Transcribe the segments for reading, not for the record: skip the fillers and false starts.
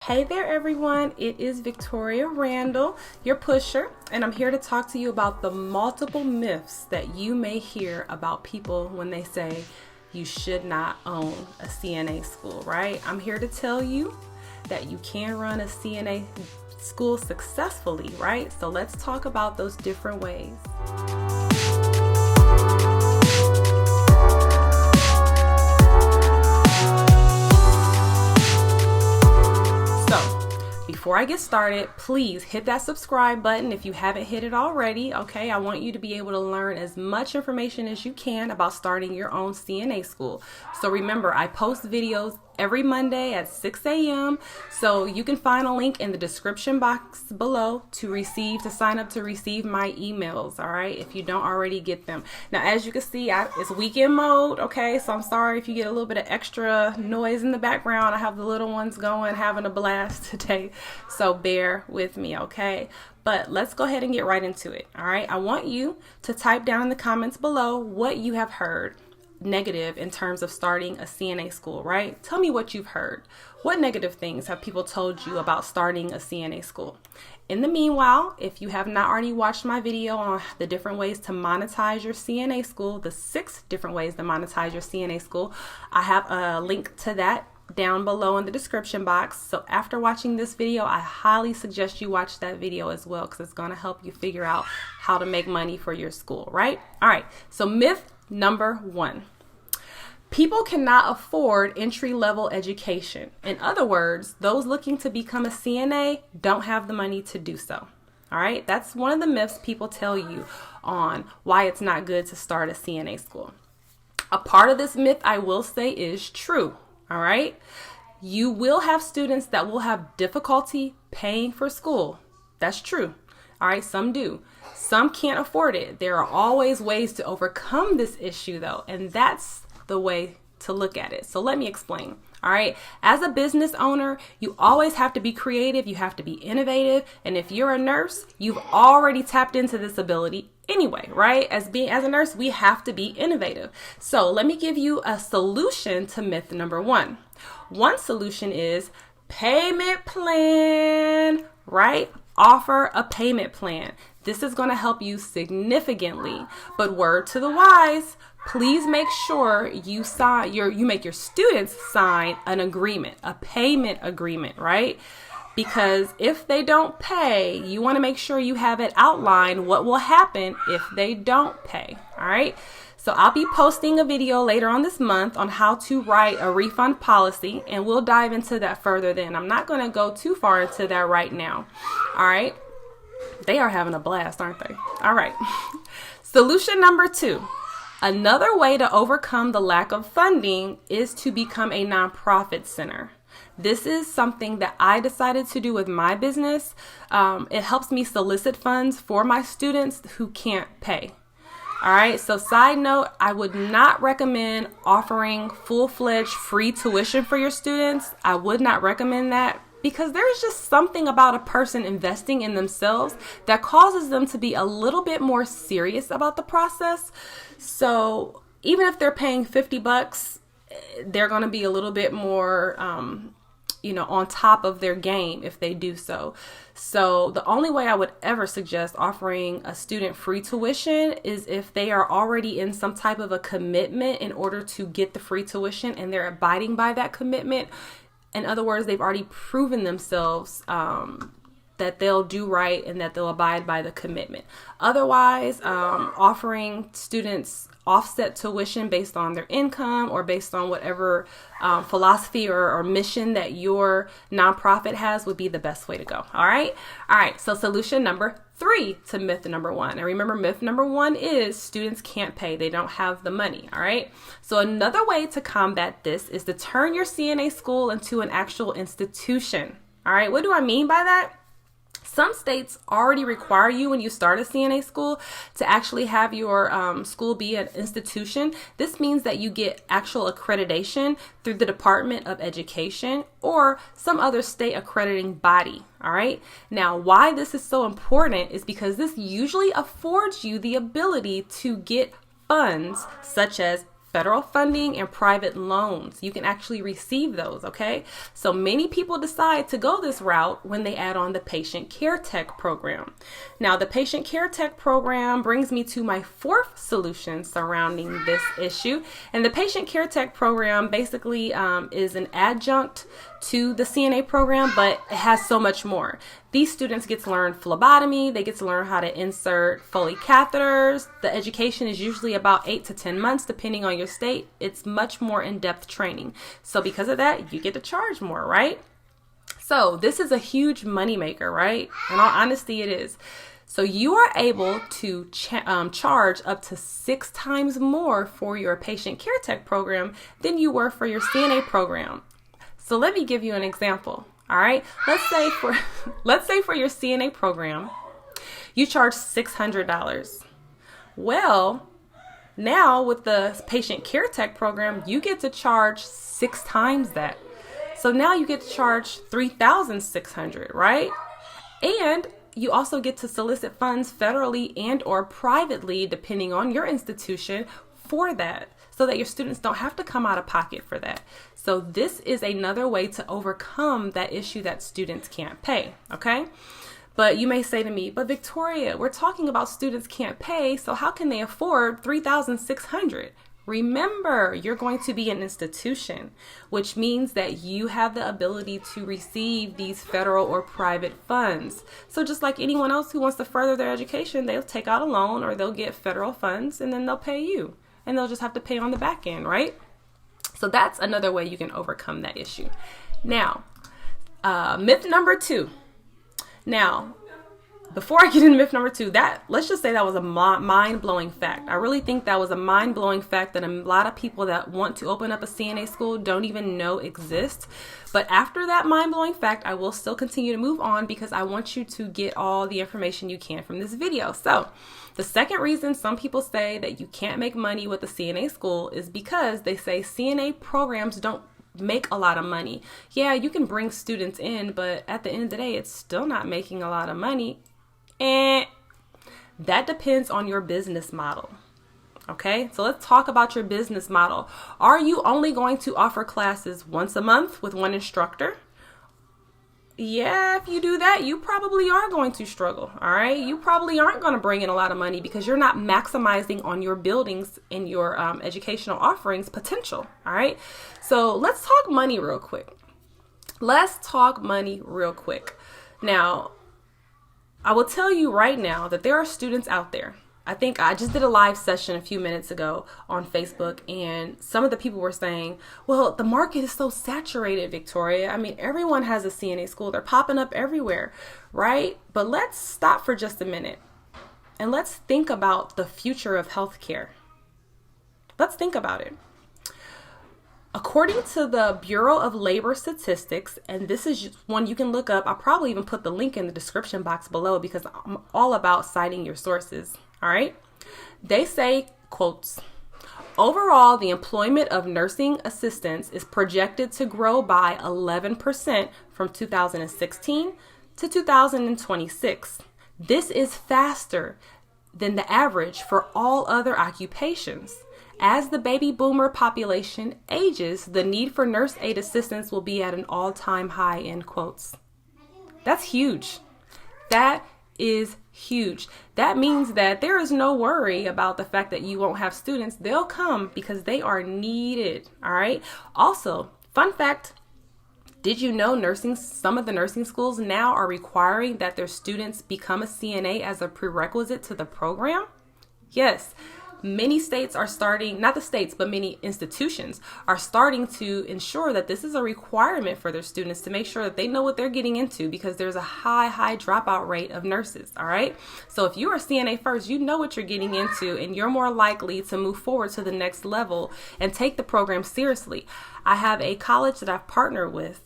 Hey there everyone, it is Victoria Randall, your pusher, and I'm here to talk to you about the multiple myths that you may hear about people when they say you should not own a CNA school, right? I'm here to tell you that you can run a CNA school successfully, right? So let's talk about those different ways. Before I get started, please hit that subscribe button if you haven't hit it already, okay? I want you to be able to learn as much information as you can about starting your own CNA school. So remember, I post videos every Monday at 6 a.m. So you can find a link in the description box below to sign up to receive my emails, all right, if you don't already get them. Now, as you can see, it's weekend mode, okay? So I'm sorry if you get a little bit of extra noise in the background. I have the little ones going, having a blast today. So bear with me, okay? But let's go ahead and get right into it, all right? I want you to type down in the comments below what you have heard negative in terms of starting a CNA school, right? Tell me what you've heard. What negative things have people told you about starting a CNA school? In the meanwhile, if you have not already watched my video on the different ways to monetize your CNA school, the 6 different ways to monetize your CNA school, I have a link to that down below in the description box. So after watching this video, I highly suggest you watch that video as well, because it's going to help you figure out how to make money for your school, right? All right, so myth number 1. People cannot afford entry-level education. In other words, those looking to become a CNA don't have the money to do so. All right, that's one of the myths people tell you on why it's not good to start a CNA school. A part of this myth, I will say, is true. All right, you will have students that will have difficulty paying for school. That's true. All right, some do. Some can't afford it. There are always ways to overcome this issue, though, and that's the way to look at it. So let me explain. All right. As a business owner, you always have to be creative. You have to be innovative. And if you're a nurse, you've already tapped into this ability anyway, right? As a nurse, we have to be innovative. So let me give you a solution to myth number 1. One solution is payment plan, right? Offer a payment plan. This is going to help you significantly. But word to the wise, please make sure you make your students sign an agreement, a payment agreement, right? Because if they don't pay, you want to make sure you have it outlined what will happen if they don't pay, all right? So I'll be posting a video later on this month on how to write a refund policy, and we'll dive into that further then. I'm not going to go too far into that right now, all right? They are having a blast, aren't they? All right. Solution number 2. Another way to overcome the lack of funding is to become a nonprofit center. This is something that I decided to do with my business. It helps me solicit funds for my students who can't pay. All right. So side note, I would not recommend offering full-fledged free tuition for your students. I would not recommend that, because there's just something about a person investing in themselves that causes them to be a little bit more serious about the process. So even if they're paying $50, they're going to be a little bit more, on top of their game if they do so. So the only way I would ever suggest offering a student free tuition is if they are already in some type of a commitment in order to get the free tuition and they're abiding by that commitment. In other words, they've already proven themselves that they'll do right and that they'll abide by the commitment. Otherwise, offering students offset tuition based on their income or based on whatever philosophy or mission that your nonprofit has would be the best way to go. All right. All right. So solution number 3 to myth number 1. And remember, myth number 1 is students can't pay. They don't have the money. All right. So another way to combat this is to turn your CNA school into an actual institution. All right. What do I mean by that? Some states already require you when you start a CNA school to actually have your school be an institution. This means that you get actual accreditation through the Department of Education or some other state accrediting body. All right. Now, why this is so important is because this usually affords you the ability to get funds such as federal funding and private loans. You can actually receive those, okay? So many people decide to go this route when they add on the Patient Care Tech program. Now, the Patient Care Tech program brings me to my fourth solution surrounding this issue. And the Patient Care Tech program basically is an adjunct to the CNA program, but it has so much more. These students get to learn phlebotomy. They get to learn how to insert Foley catheters. The education is usually about 8 to 10 months, depending on your state. It's much more in-depth training. So because of that, you get to charge more, right? So this is a huge moneymaker, right? In all honesty, it is. So you are able to charge up to 6 times more for your Patient Care Tech program than you were for your CNA program. So let me give you an example. All right. Let's say for your CNA program, you charge $600. Well, now with the Patient Care Tech program, you get to charge 6 times that. So now you get to charge $3,600, right? And you also get to solicit funds federally and or privately, depending on your institution, for that, so that your students don't have to come out of pocket for that. So this is another way to overcome that issue that students can't pay, okay? But you may say to me, but Victoria, we're talking about students can't pay, so how can they afford $3,600? Remember, you're going to be an institution, which means that you have the ability to receive these federal or private funds. So just like anyone else who wants to further their education, they'll take out a loan or they'll get federal funds and then they'll pay you. And they'll just have to pay on the back end, right? So that's another way you can overcome that issue. Now, myth number 2. Now, before I get into myth number 2, let's just say that was a mind-blowing fact. I really think that was a mind-blowing fact that a lot of people that want to open up a CNA school don't even know exists. But after that mind-blowing fact, I will still continue to move on because I want you to get all the information you can from this video. So the second reason some people say that you can't make money with a CNA school is because they say CNA programs don't make a lot of money. Yeah, you can bring students in, but at the end of the day, it's still not making a lot of money. And that depends on your business model. Okay, so let's talk about your business model. Are you only going to offer classes once a month with one instructor? Yeah, if you do that, you probably are going to struggle. All right, you probably aren't going to bring in a lot of money because you're not maximizing on your buildings and your educational offerings potential. All right, so let's talk money real quick. Now, I will tell you right now that there are students out there. I think I just did a live session a few minutes ago on Facebook, and some of the people were saying, well, the market is so saturated, Victoria. I mean, everyone has a CNA school. They're popping up everywhere, right? But let's stop for just a minute and let's think about the future of healthcare. Let's think about it. According to the Bureau of Labor Statistics, and this is just one you can look up, I'll probably even put the link in the description box below because I'm all about citing your sources, all right? They say, quotes, overall, the employment of nursing assistants is projected to grow by 11% from 2016 to 2026. This is faster than the average for all other occupations. As the baby boomer population ages, the need for nurse aid assistants will be at an all-time high, end quotes. That's huge. That is huge. That means that there is no worry about the fact that you won't have students. They'll come because they are needed, all right? Also, fun fact, did you know some of the nursing schools now are requiring that their students become a CNA as a prerequisite to the program? Yes. Many states are starting, not the states, but many institutions are starting to ensure that this is a requirement for their students to make sure that they know what they're getting into because there's a high dropout rate of nurses, all right? So if you are CNA first, you know what you're getting into and you're more likely to move forward to the next level and take the program seriously. I have a college that I've partnered with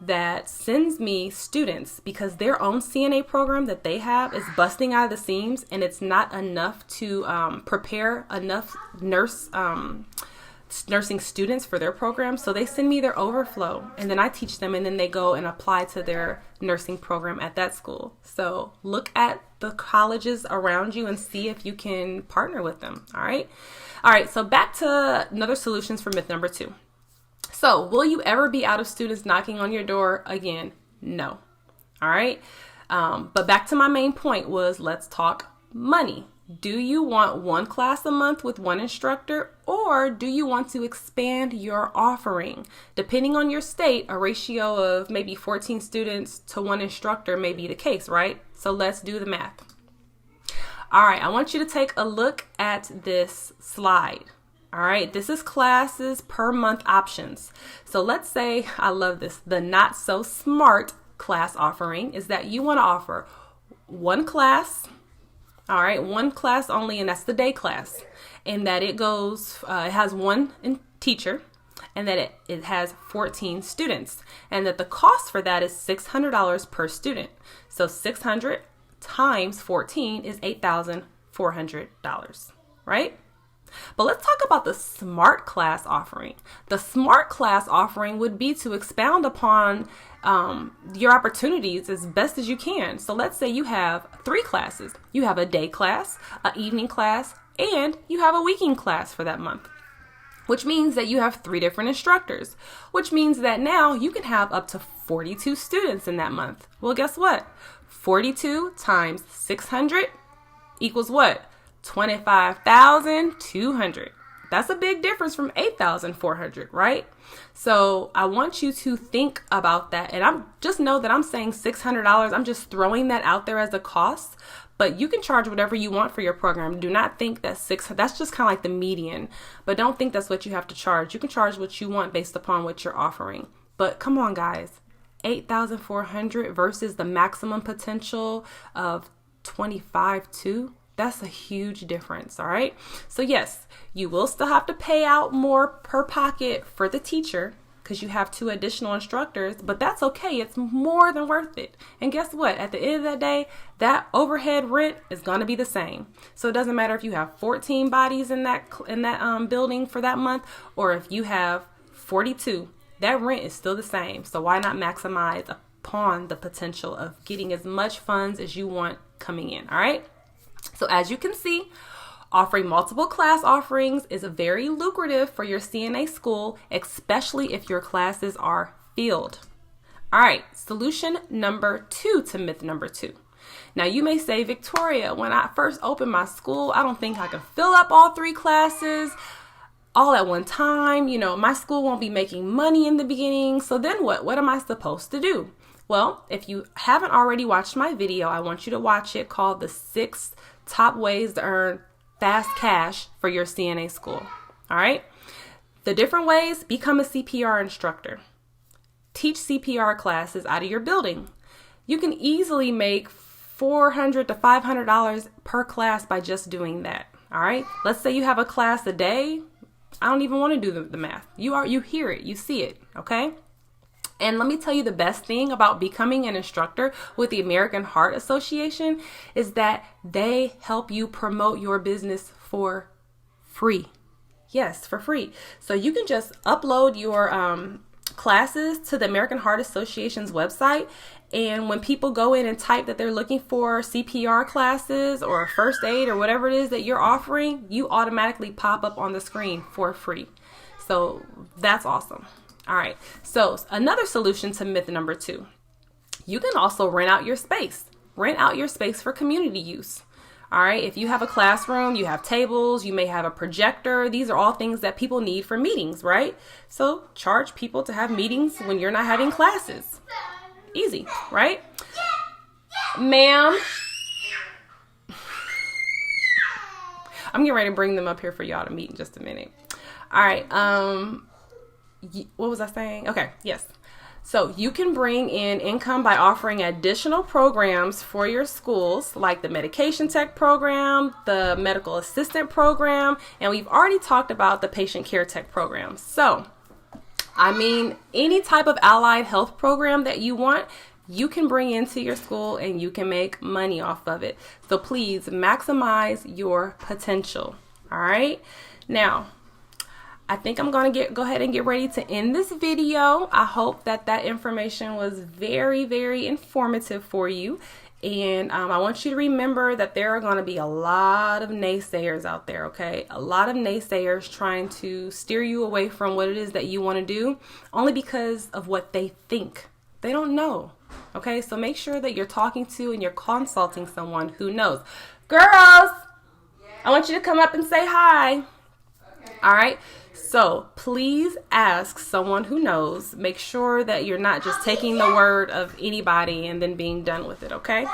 that sends me students because their own CNA program that they have is busting out of the seams and it's not enough to prepare enough nursing students for their program. So they send me their overflow and then I teach them and then they go and apply to their nursing program at that school. So look at the colleges around you and see if you can partner with them. All right, so back to another solutions for myth number 2. So will you ever be out of students knocking on your door again? No. All right. But back to my main point was, let's talk money. Do you want one class a month with one instructor, or do you want to expand your offering? Depending on your state, a ratio of maybe 14 students to one instructor may be the case, right? So let's do the math. All right, I want you to take a look at this slide. All right, this is classes per month options. So let's say, I love this, the not so smart class offering is that you want to offer one class. All right, one class only, and that's the day class, and that it goes, it has one teacher, and that it has 14 students, and that the cost for that is $600 per student. So 600 times 14 is $8,400, right? But let's talk about the smart class offering. The smart class offering would be to expound upon your opportunities as best as you can. So let's say you have 3 classes. You have a day class, an evening class, and you have a weekend class for that month, which means that you have 3 different instructors, which means that now you can have up to 42 students in that month. Well, guess what? 42 times 600 equals what? 25,200. That's a big difference from 8,400, right? So I want you to think about that. And just know that I'm saying $600. I'm just throwing that out there as a cost, but you can charge whatever you want for your program. Do not think that that's just kind of like the median, but don't think that's what you have to charge. You can charge what you want based upon what you're offering. But come on, guys, 8,400 versus the maximum potential of 25,200. That's a huge difference, all right? So yes, you will still have to pay out more per pocket for the teacher because you have 2 additional instructors, but that's okay. It's more than worth it. And guess what? At the end of that day, that overhead rent is going to be the same. So it doesn't matter if you have 14 bodies in that building for that month, or if you have 42, that rent is still the same. So why not maximize upon the potential of getting as much funds as you want coming in, all right? So as you can see, offering multiple class offerings is very lucrative for your CNA school, especially if your classes are filled. All right, solution number 2 to myth number 2. Now you may say, Victoria, when I first opened my school, I don't think I can fill up all 3 classes all at one time. You know, my school won't be making money in the beginning. So then what? What am I supposed to do? Well, if you haven't already watched my video, I want you to watch it, called the 6 Top Ways to Earn Fast Cash for Your CNA School. All right. The different ways: become a CPR instructor. Teach CPR classes out of your building. You can easily make $400 to $500 per class by just doing that. All right. Let's say you have a class a day. I don't even want to do the math. You hear it, you see it. Okay. And let me tell you, the best thing about becoming an instructor with the American Heart Association is that they help you promote your business for free. Yes, for free. So you can just upload your classes to the American Heart Association's website. And when people go in and type that they're looking for CPR classes or first aid or whatever it is that you're offering, you automatically pop up on the screen for free. So that's awesome. All right, so another solution to myth number 2, you can also rent out your space. Rent out your space for community use. All right, if you have a classroom, you have tables, you may have a projector. These are all things that people need for meetings, right? So charge people to have meetings when you're not having classes. Easy, right? Ma'am. I'm getting ready to bring them up here for y'all to meet in just a minute. All right, what was I saying? Okay, yes. So you can bring in income by offering additional programs for your schools, like the medication tech program, the medical assistant program, and we've already talked about the patient care tech program. So, I mean, any type of allied health program that you want, you can bring into your school and you can make money off of it. So please maximize your potential. All right. Now, I think I'm going to go ahead and get ready to end this video. I hope that information was very, very informative for you. And I want you to remember that there are going to be a lot of naysayers out there, okay? A lot of naysayers trying to steer you away from what it is that you want to do only because of what they think. They don't know, okay? So make sure that you're talking to and you're consulting someone who knows. Girls, I want you to come up and say hi. Okay. All right? So please ask someone who knows. Make sure that you're not just taking the word of anybody and then being done with it, okay?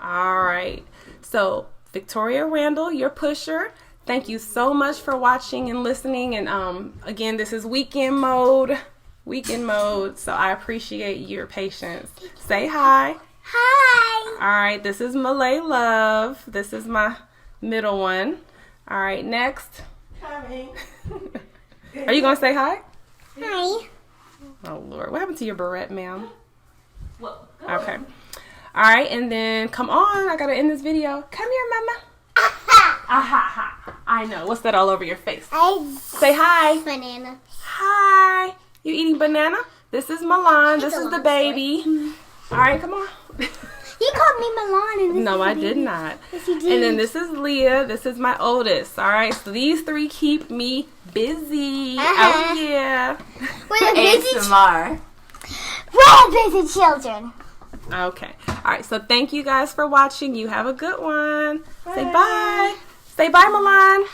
All right. So Victoria Randall, your pusher. Thank you so much for watching and listening. And again, this is weekend mode. So I appreciate your patience. Say hi. Hi. All right. This is Malay Love. This is my middle one. All right. Next. Coming. Are you going to say hi? Hi. Oh, Lord. What happened to your barrette, ma'am? Okay. All right. And then, come on. I got to end this video. Come here, mama. Aha. I know. What's that all over your face? Say hi. Banana. Hi. You eating banana? This is Milan. This is the baby. All right. Come on. You called me Milan. And this No, is I the did baby. not. Yes, you did. And then this is Leah. This is my oldest. All right. So these three keep me busy. Oh, yeah. We're the busy, ASMR. we're busy children. Okay. All right. So thank you guys for watching. You have a good one. Say bye. Say bye, Milan.